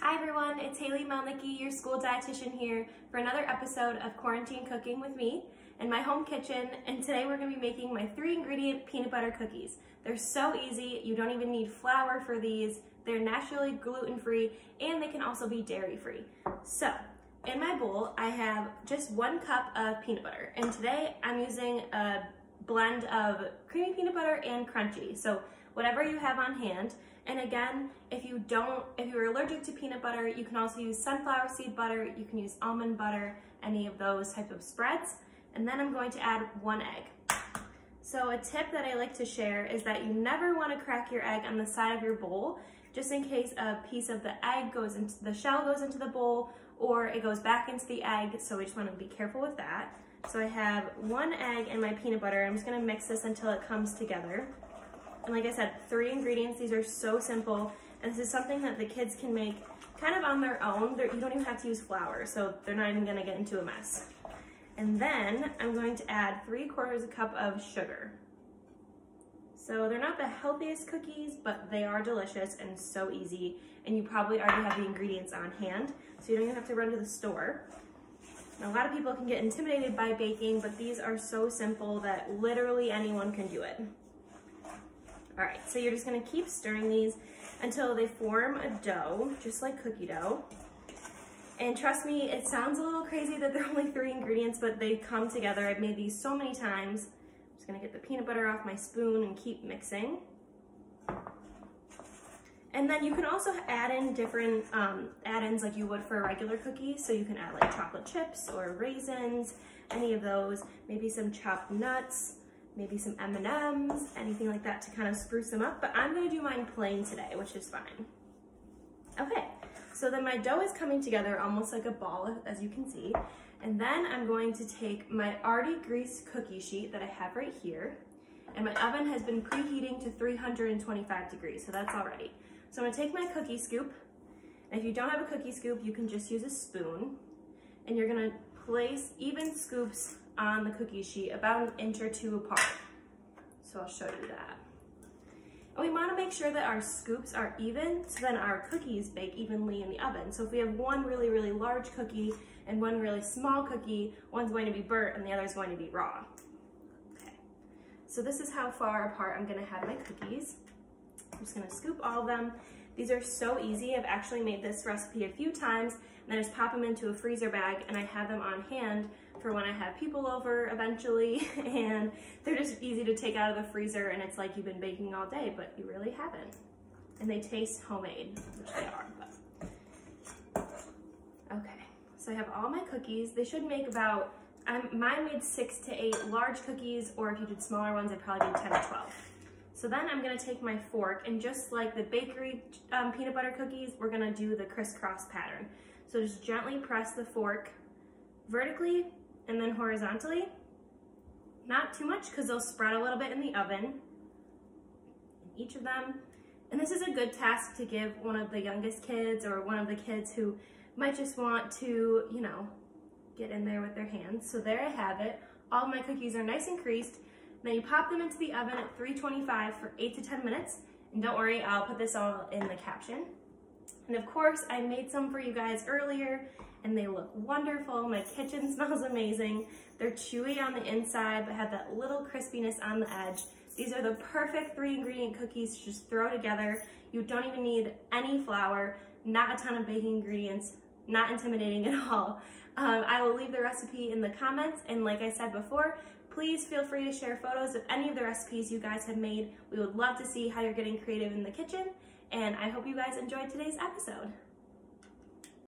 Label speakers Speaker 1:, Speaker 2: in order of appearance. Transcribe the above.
Speaker 1: Hi everyone, it's Haley Melnicki, your school dietitian here for another episode of Quarantine Cooking with me in my home kitchen, and today we're going to be making my 3-ingredient peanut butter cookies. They're so easy, you don't even need flour for these, they're naturally gluten-free, and they can also be dairy-free. So, in my bowl I have just 1 cup of peanut butter, and today I'm using a blend of creamy peanut butter and crunchy, so whatever you have on hand. And again, if you're allergic to peanut butter, you can also use sunflower seed butter, you can use almond butter, any of those types of spreads. And then I'm going to add 1 egg. So a tip that I like to share is that you never want to crack your egg on the side of your bowl, just in case a piece of the egg goes into the shell goes into the bowl, or it goes back into the egg, so we just want to be careful with that. So I have 1 egg and my peanut butter. I'm just going to mix this until it comes together. And like I said, 3 ingredients. These are so simple, and this is something that the kids can make kind of on their own. You don't even have to use flour, so they're not even gonna get into a mess. And then I'm going to add 3/4 cup of sugar. So they're not the healthiest cookies, but they are delicious and so easy, and you probably already have the ingredients on hand, so you don't even have to run to the store. Now, a lot of people can get intimidated by baking, but these are so simple that literally anyone can do it. All right, so you're just gonna keep stirring these until they form a dough, just like cookie dough. And trust me, it sounds a little crazy that they're only 3 ingredients, but they come together. I've made these so many times. I'm just gonna get the peanut butter off my spoon and keep mixing. And then you can also add in different add-ins like you would for a regular cookie. So you can add like chocolate chips or raisins, any of those, maybe some chopped nuts, maybe some M&Ms, anything like that to kind of spruce them up, but I'm gonna do mine plain today, which is fine. Okay, so then my dough is coming together almost like a ball, as you can see, and then I'm going to take my already greased cookie sheet that I have right here, and my oven has been preheating to 325 degrees, so that's all ready. So I'm gonna take my cookie scoop, and if you don't have a cookie scoop, you can just use a spoon, and you're gonna place even scoops on the cookie sheet about 1 inch or 2 apart. So I'll show you that. And we want to make sure that our scoops are even, so then our cookies bake evenly in the oven. So if we have one really, really large cookie and one really small cookie, one's going to be burnt and the other's going to be raw. Okay, so this is how far apart I'm going to have my cookies. I'm just going to scoop all of them. These are so easy. I've actually made this recipe a few times, and then I just pop them into a freezer bag, and I have them on hand for when I have people over eventually, and they're just easy to take out of the freezer, and it's like you've been baking all day, but you really haven't. And they taste homemade, which they are, but. Okay, so I have all my cookies. They should make about, mine made 6 to 8 large cookies, or if you did smaller ones, I'd probably do 10 to 12. So then I'm gonna take my fork, and just like the bakery peanut butter cookies, we're gonna do the crisscross pattern. So just gently press the fork vertically and then horizontally. Not too much, because they'll spread a little bit in the oven, each of them. And this is a good task to give one of the youngest kids, or one of the kids who might just want to, you know, get in there with their hands. So there I have it. All my cookies are nice and creased. Then you pop them into the oven at 325 for 8 to 10 minutes. And don't worry, I'll put this all in the caption. And of course, I made some for you guys earlier, and they look wonderful. My kitchen smells amazing. They're chewy on the inside, but have that little crispiness on the edge. These are the perfect 3-ingredient cookies to just throw together. You don't even need any flour, not a ton of baking ingredients, not intimidating at all. I will leave the recipe in the comments, and like I said before, please feel free to share photos of any of the recipes you guys have made. We would love to see how you're getting creative in the kitchen, and I hope you guys enjoyed today's episode.